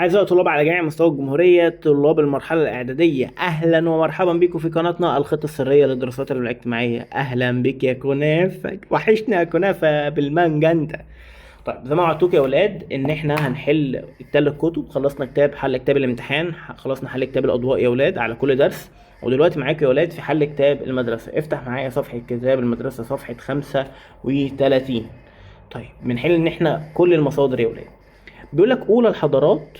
أعزائي الطلاب على جميع مستوى الجمهورية، طلاب المرحلة الإعدادية، أهلا ومرحبا بكم في قناتنا الخطة السرية للدراسات الاجتماعية. أهلا بك يا كنافة، وحشنا يا كنافة بالمانجا أنت. طيب زي ما وعدتوك يا ولاد إن إحنا هنحل التلات كتب. خلصنا حل كتاب الامتحان، خلصنا حل كتاب الأضواء يا ولاد على كل درس. ودلوقتي معاك يا ولاد في حل كتاب المدرسة. افتح معايا صفحة كتاب المدرسة صفحة 35. طيب بنحل إن إحنا كل المصادر يا ولاد. بيقول لك أولى الحضارات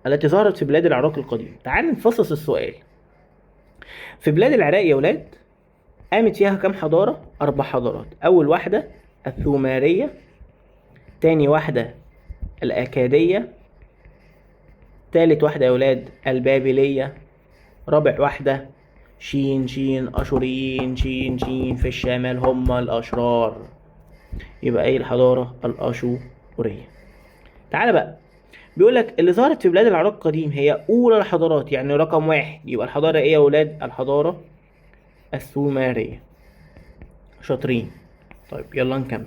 التي ظهرت في بلاد العراق القديم. تعال نفصص السؤال. في بلاد العراق يا ولاد قامت فيها كم حضارة؟ 4 حضارات. أول واحدة السومرية، تاني واحدة الأكادية، تالت واحدة يا ولاد البابلية، رابع واحدة شين شين أشوريين. شين شين في الشمال هم الأشرار، يبقى أي الحضارة الأشورية. تعال بقى، بيقول لك اللي ظهرت في بلاد العراق القديم هي أولى الحضارات، يعني رقم واحد. يبقى الحضارة إيه يا ولاد؟ الحضارة السومرية. شاطرين. طيب يلا نكمل.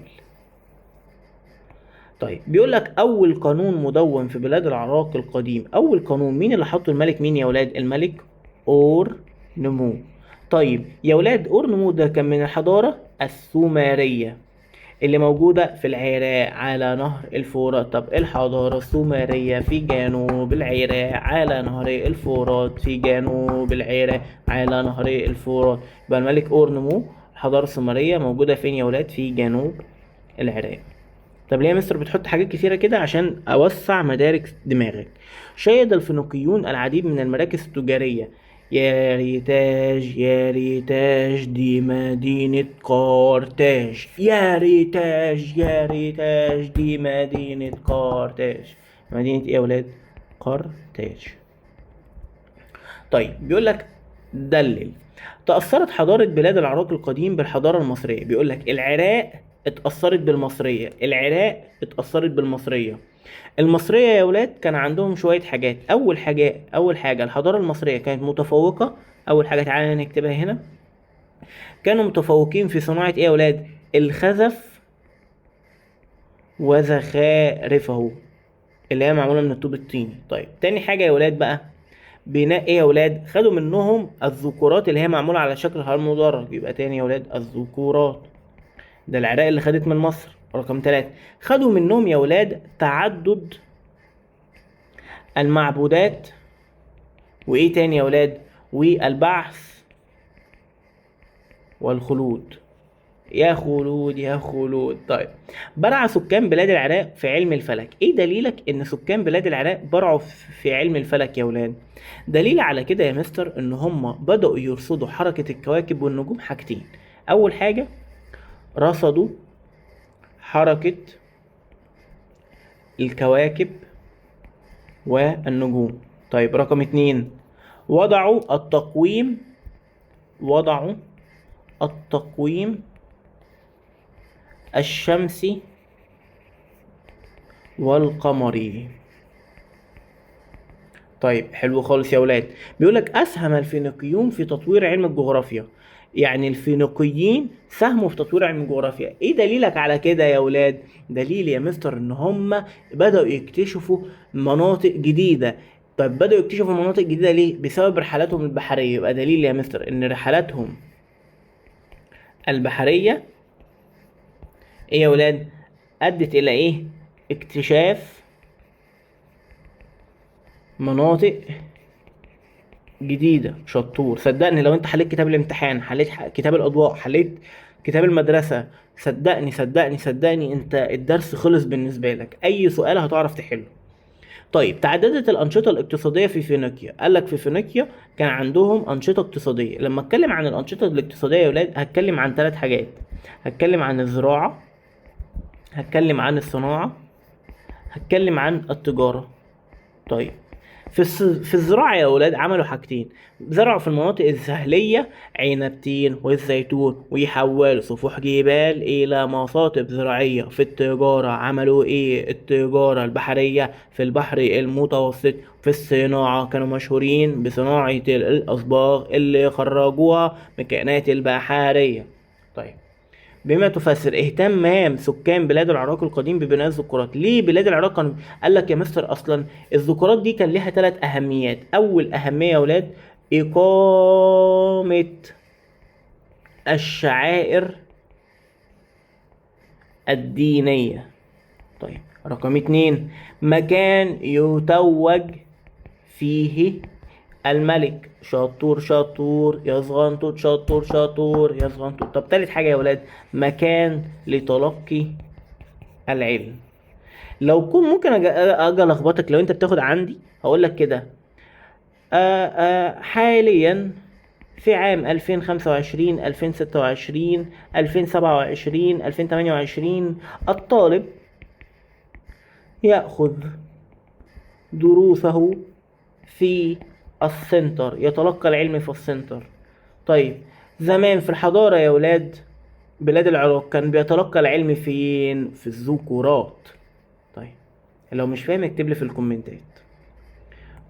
طيب بيقول لك اول قانون مدون في بلاد العراق القديم. اول قانون مين اللي حطه؟ الملك مين يا ولاد؟ الملك اور نمو. طيب يا ولاد اور نمو ده كان من الحضارة السومرية اللي موجودة في العراق على نهر الفرات. طب الحضارة السومرية في جنوب العراق على نهر الفرات، في جنوب العراق على نهر الفرات. يبقى الملك اور نمو الحضارة السومرية موجودة فين يا ولاد؟ في جنوب العراق. طب ليه يا مستر بتحط حاجات كتيرة كده؟ عشان أوسع مدارك دماغك. شيد الفينيقيون العديد من المراكز التجارية. يا ريتاج يا ريتاج دي مدينة قرطاج. يا ريتاج يا ريتاج دي مدينة قرطاج. مدينة ايه يا ولاد؟ قرطاج. طيب بيقول لك دلل. تأثرت حضارة بلاد العراق القديم بالحضارة المصرية. بيقول لك العراق اتأثرت بالمصرية، العراق اتأثرت بالمصرية. المصرية يا ولاد كان عندهم شوية حاجات. أول حاجة الحضارة المصرية كانت متفوقة. أول حاجة تعالى نكتبها هنا. كانوا متفوقين في صناعة إيه يا ولاد؟ الخزف وزخارفه اللي هي معمولة من الطوب الطيني. طيب تاني حاجة يا ولاد بقى، بناء ايه يا ولاد؟ خدوا منهم الذكورات اللي هي معمولة على شكل هرم مدرج. يبقى تاني يا ولاد الذكورات. ده العراق اللي خدت من مصر. رقم 3، خدوا منهم يا ولاد تعدد المعبودات. وايه تاني يا ولاد؟ والبعث والخلود. يا خلود يا خلود. طيب برع سكان بلاد العراق في علم الفلك. ايه دليلك ان سكان بلاد العراق برعوا في علم الفلك يا ولاد؟ دليل على كده يا مستر ان هم بدأوا يرصدوا حركة الكواكب والنجوم. حاجتين، اول حاجة رصدوا حركة الكواكب والنجوم. طيب رقم 2، وضعوا التقويم الشمسي والقمري. طيب حلو خالص يا ولاد. بيقولك أسهم الفينيقيون في تطوير علم الجغرافيا. يعني الفينيقيين ساهموا في تطوير علم الجغرافيا. ايه دليلك على كده يا ولاد؟ دليل يا مستر ان هم بدأوا يكتشفوا مناطق جديدة. طيب بدأوا يكتشفوا مناطق جديدة ليه؟ بسبب رحلاتهم البحرية. يبقى دليل يا مستر ان رحلاتهم البحرية ايه يا ولاد؟ أدت إلى ايه؟ اكتشاف مناطق جديدة. شطور. صدقني لو انت حليت كتاب الامتحان، حليت كتاب الأضواء، حليت كتاب المدرسة، صدقني انت الدرس خلص بالنسبة لك. أي سؤال هتعرف تحله. طيب تعددت الأنشطة الاقتصادية في فينيقيا. قال لك في فينيقيا كان عندهم أنشطة اقتصادية. لما اتكلم عن الأنشطة الاقتصادية يا ولاد هتكلم عن 3 حاجات. هتكلم عن الزراعة، هتكلم عن الصناعة، هتكلم عن التجارة. طيب في الزراعة يا أولاد عملوا حاجتين. زرعوا في المناطق الساحلية عنب تين والزيتون، ويحولوا سفوح جبال إلى مصاطب زراعية. في التجارة عملوا إيه؟ التجارة البحرية في البحر المتوسط. في الصناعة كانوا مشهورين بصناعة الأصباغ اللي خرجوها من الكائنات البحرية. طيب بما تفسر اهتمام سكان بلاد العراق القديم ببناء الذكورات. ليه بلاد العراق قال لك يا مستر اصلا الذكورات دي كان ليها 3 اهميات. اول اهميه يا ولاد اقامه الشعائر الدينيه. طيب رقم 2 مكان يتوج فيه الملك. شطور شطور يا صغنطوط، شطور شطور يا صغنطوط. طب تالت حاجة يا ولاد مكان لتلقي العلم. لو كنت ممكن اجي الخبطك لو انت بتاخد عندي هقول لك كده حاليا في عام 2025 2026 2027 2028 الطالب يأخذ دروسه في السنتر، يتلقى العلم في السنتر. طيب زمان في الحضارة يا ولاد بلاد العراق كان بيتلقى العلم فين؟ في الذكورات. طيب لو مش فاهم اكتب لي في الكومنتات.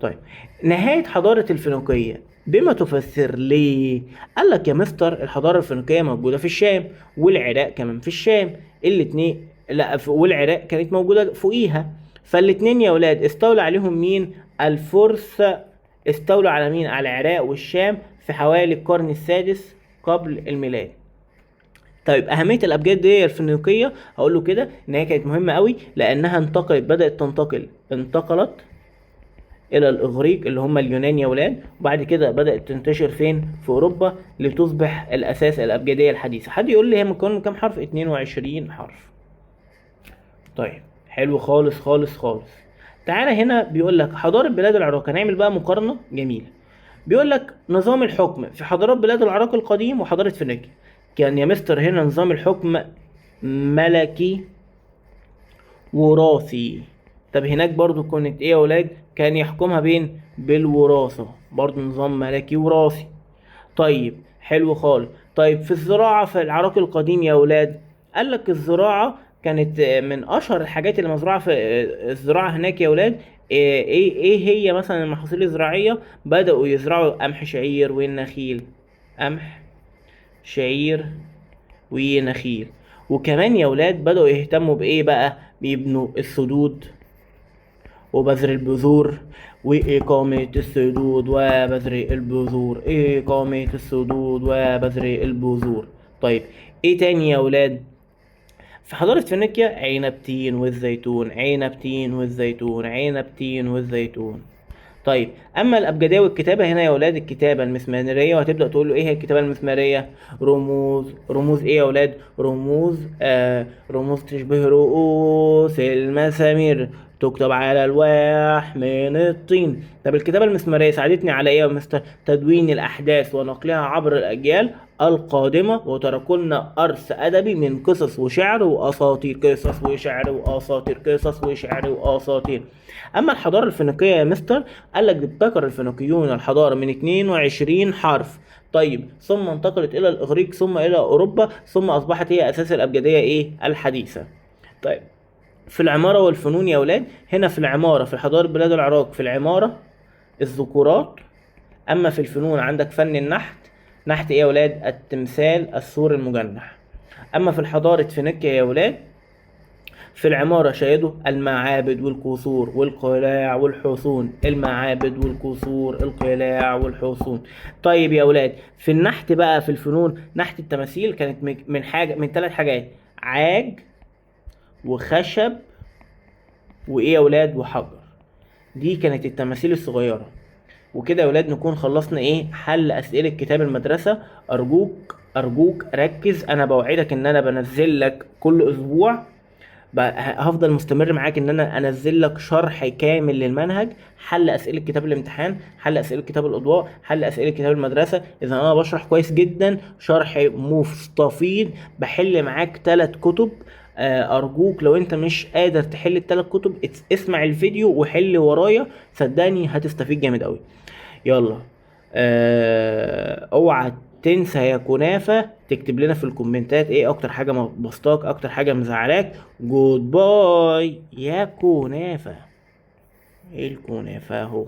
طيب نهاية حضارة الفينيقية بما تفسر ليه؟ قال لك يا مستر الحضارة الفينيقية موجودة في الشام والعراق كمان في الشام الاتنين، لا والعراق كانت موجودة فوقيها، فالاتنين يا ولاد استولى عليهم مين؟ الفرس. استولوا على مين؟ على العراق والشام في حوالي القرن السادس قبل الميلاد. طيب اهميه الابجديه الفينيقيه هقول له كده ان هي كانت مهمه قوي لانها بدات انتقلت الى الاغريق اللي هم اليونان يا ولاد، وبعد كده بدات تنتشر فين؟ في اوروبا لتصبح الاساس الابجديه الحديثه. حد يقول لي هي مكونه من كام حرف؟ 22 حرف. طيب حلو خالص خالص خالص. تعالى هنا بيقول لك حضاره بلاد العراق، هنعمل بقى مقارنه جميله. بيقول لك نظام الحكم في حضارات بلاد العراق القديم وحضاره فينيقيا. كان يا مستر هنا نظام الحكم ملكي وراثي. طب هناك برضو كانت ايه يا ولاد؟ كان يحكمها بين بالوراثة، برضو نظام ملكي وراثي. طيب حلو خالص. طيب في الزراعة في العراق القديم يا ولاد قال لك الزراعة كانت من اشهر الحاجات اللي مزروعة في الزراعة هناك يا ولاد. ايه هي مثلا المحاصيل الزراعية؟ بدأوا يزرعوا قمح شعير والنخيل. قمح شعير ونخيل. وكمان يا ولاد بدأوا يهتموا بإيه بقى؟ بيبنوا السدود وبذر البذور وإقامة السدود وبذر البذور، إقامة السدود وبذر البذور. طيب إيه تاني يا ولاد؟ في حضارة فينيقيا عنب تين والزيتون، عنب تين والزيتون، عنب تين والزيتون. طيب اما الابجديه والكتابه هنا يا ولاد الكتابه المسماريه، وهتبدا تقول له ايه هي الكتابه المسماريه؟ رموز ايه يا ولاد؟ رموز تشبه رؤوس المسامير تكتب على الواح من الطين. طب الكتابه المسماريه ساعدتني على ايه يا مستر؟ تدوين الاحداث ونقلها عبر الاجيال القادمه، وتركوا لنا ارث ادبي من قصص وشعر واساطير، قصص وشعر واساطير، قصص وشعر واساطير. اما الحضاره الفينيقيه يا مستر قال لك ابتكر الفينيقيون الحضاره من 22 حرف. طيب ثم انتقلت الى الاغريق ثم الى اوروبا ثم اصبحت هي اساس الابجديه ايه؟ الحديثه. طيب في العماره والفنون يا ولاد هنا في العماره في حضاره بلاد العراق في العماره الذكورات. اما في الفنون عندك فن النحت. نحت ايه يا ولاد؟ التمثال السور المجنح. اما في الحضاره فينيقيا يا ولاد في العمارة شاهدوا المعابد والقصور والقلاع والحصون، المعابد والقصور القلاع والحصون. طيب يا ولاد في النحت بقى في الفنون نحت التماثيل كانت من 3 حاجات: عاج وخشب وايه يا ولاد؟ وحجر. دي كانت التماثيل الصغيرة. وكده يا ولاد نكون خلصنا ايه؟ حل اسئلة كتاب المدرسة. ارجوك ركز، انا بوعدك ان انا بنزل لك كل اسبوع هفضل مستمر معاك ان انا انزل لك شرح كامل للمنهج، حل اسئله كتاب الامتحان، حل اسئله كتاب الاضواء، حل اسئله كتاب المدرسه. اذا انا بشرح كويس جدا، شرح مستفيض، بحل معاك 3 كتب. ارجوك لو انت مش قادر تحل ال3 كتب اسمع الفيديو وحل ورايا، صدقني هتستفيد جامد قوي. يلا اوعى تنسى يا كنافة تكتب لنا في الكومنتات ايه اكتر حاجة مبسطاك، اكتر حاجة مزعلاك. جود باي يا كنافة. ايه الكنافة اهو.